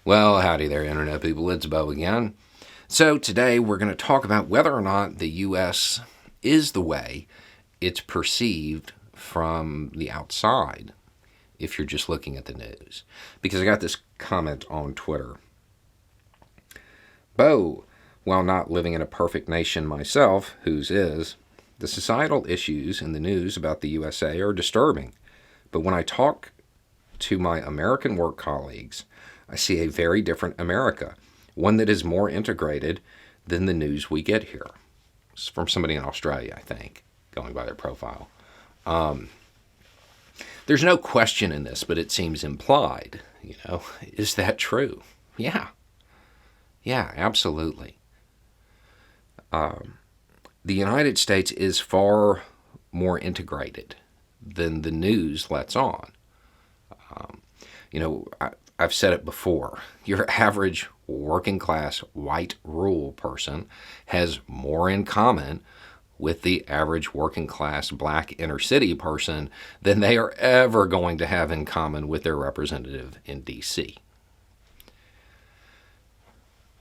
Well, howdy there, Internet people. It's Bo again. So, today we're going to talk about whether or not the U.S. is the way it's perceived from the outside if you're just looking at the news. Because I got this comment on Twitter. Bo, while not living in a perfect nation myself, whose is, the societal issues in the news about the USA are disturbing. But when I talk to my American work colleagues, I see a very different America, one that is more integrated than the news we get here. It's from somebody in Australia, I think, going by their profile. There's no question in this, but it seems implied. Is that true? Yeah, absolutely. The United States is far more integrated than the news lets on. I've said it before. Your average working class white rural person has more in common with the average working class black inner city person than they are ever going to have in common with their representative in D.C.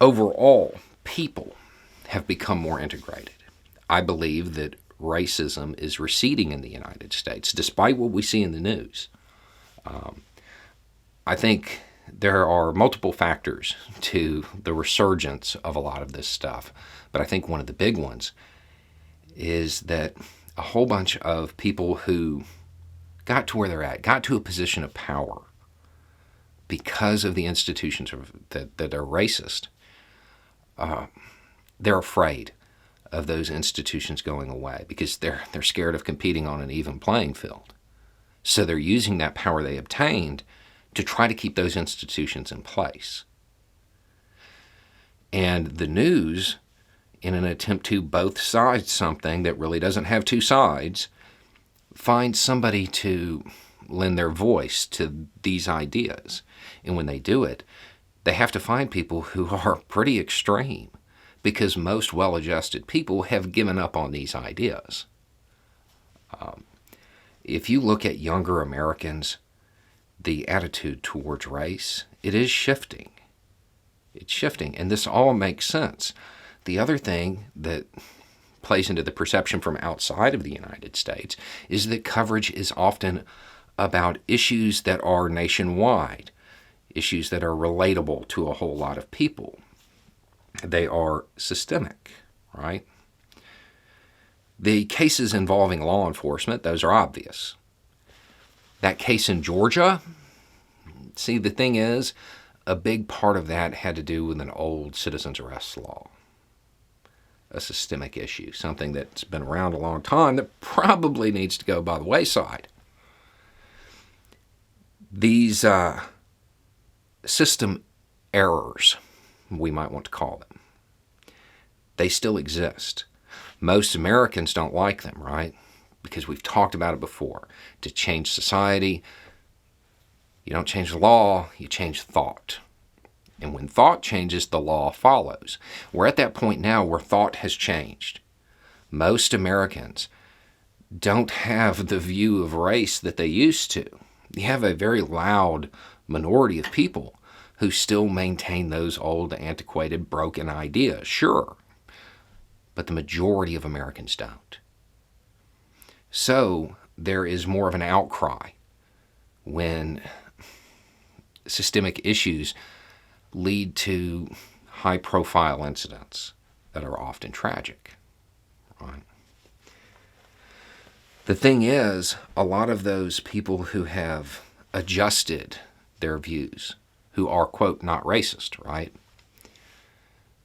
Overall, people have become more integrated. I believe that racism is receding in the United States, despite what we see in the news. I think there are multiple factors to the resurgence of a lot of this stuff, but I think one of the big ones is that a whole bunch of people who got to where they're at, got to a position of power because of the institutions that are racist, they're afraid of those institutions going away because they're scared of competing on an even playing field. So they're using that power they obtained to try to keep those institutions in place. And the news, in an attempt to both sides something that really doesn't have two sides, finds somebody to lend their voice to these ideas. And when they do it, they have to find people who are pretty extreme because most well-adjusted people have given up on these ideas. If you look at younger Americans, the attitude towards race, it is shifting. It's shifting, and this all makes sense. The other thing that plays into the perception from outside of the United States is that coverage is often about issues that are nationwide, issues that are relatable to a whole lot of people. They are systemic, right? The cases involving law enforcement, those are obvious. That case in Georgia, see, the thing is, a big part of that had to do with an old citizen's arrest law, a systemic issue, something that's been around a long time that probably needs to go by the wayside. These system errors, we might want to call them, they still exist. Most Americans don't like them, right? Because we've talked about it before. To change society, you don't change the law, you change thought. And when thought changes, the law follows. We're at that point now where thought has changed. Most Americans don't have the view of race that they used to. You have a very loud minority of people who still maintain those old, antiquated, broken ideas, sure. But the majority of Americans don't. So there is more of an outcry when systemic issues lead to high-profile incidents that are often tragic. Right? The thing is, a lot of those people who have adjusted their views, who are, quote, not racist, right?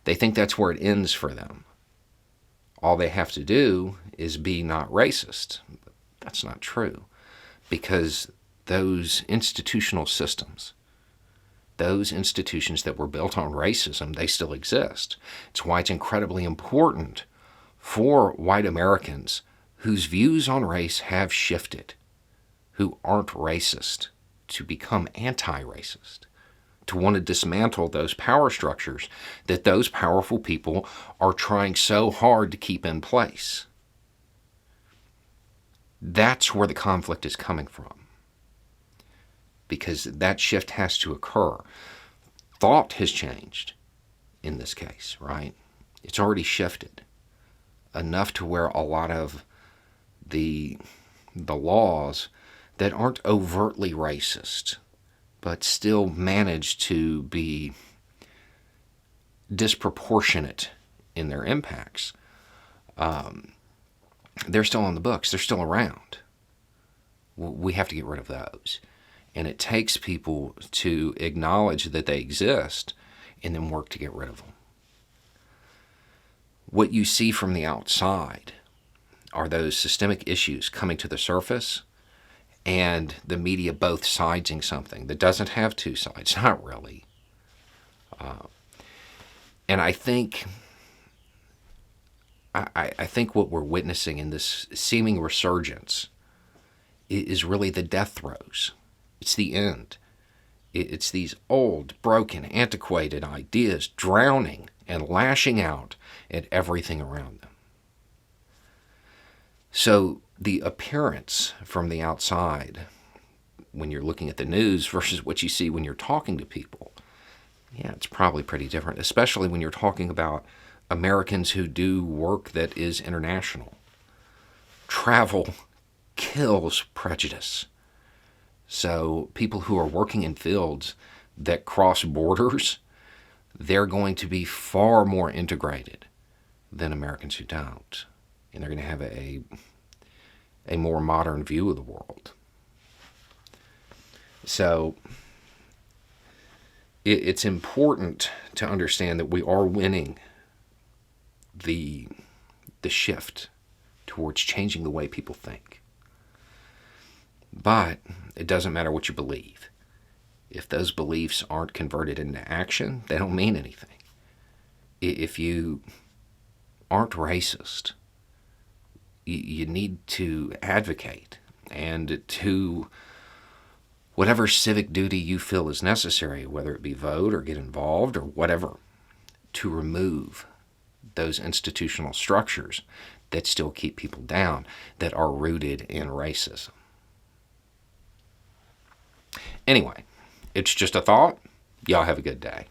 They think that's where it ends for them. All they have to do is be not racist. That's not true, because those institutional systems, those institutions that were built on racism, they still exist. It's why it's incredibly important for white Americans whose views on race have shifted, who aren't racist, to become anti-racist, to want to dismantle those power structures that those powerful people are trying so hard to keep in place. That's where the conflict is coming from, because that shift has to occur. thought has changed in this case, right? It's already shifted enough to where a lot of the laws that aren't overtly racist, but still manage to be disproportionate in their impacts, they're still on the books. They're still around. We have to get rid of those. And it takes people to acknowledge that they exist and then work to get rid of them. What you see from the outside are those systemic issues coming to the surface and the media both siding something that doesn't have two sides, not really. And I think what we're witnessing in this seeming resurgence is really the death throes. It's the end. It's these old, broken, antiquated ideas drowning and lashing out at everything around them. So the appearance from the outside, when you're looking at the news versus what you see when you're talking to people, yeah, it's probably pretty different, especially when you're talking about Americans who do work that is international. Travel kills prejudice. So people who are working in fields that cross borders, they're going to be far more integrated than Americans who don't. And they're going to have a more modern view of the world. So it's important to understand that we are winning the shift towards changing the way people think. But it doesn't matter what you believe. If those beliefs aren't converted into action, they don't mean anything. If you aren't racist, you need to advocate and to whatever civic duty you feel is necessary, whether it be vote or get involved or whatever, to remove those institutional structures that still keep people down, that are rooted in racism. Anyway, it's just a thought. Y'all have a good day.